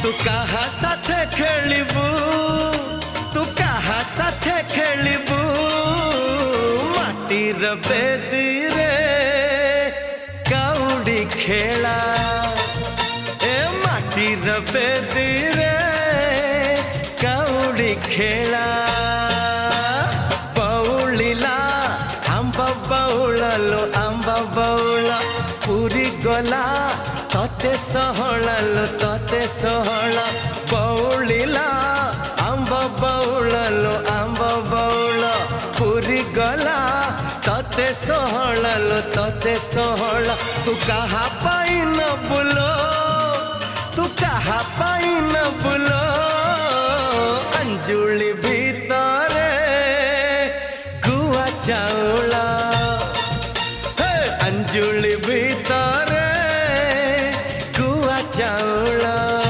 तू काहा साथे खेलिबू तू काहा साथे खेलिबू माटीर बेदी रे कौड़ी खेला ए माटीर बेदी रे कौड़ी खेला बौलिला आंब बौळलो आंब बौळ पूरी गला तते सहळलो तते सहळ बौलिला आंब बौळलो आंब बौळ पूरी गला तते सहळलो तते सहळ तू कहा पाई न बुलो तू कहा पाई न बुलो अंजुली भी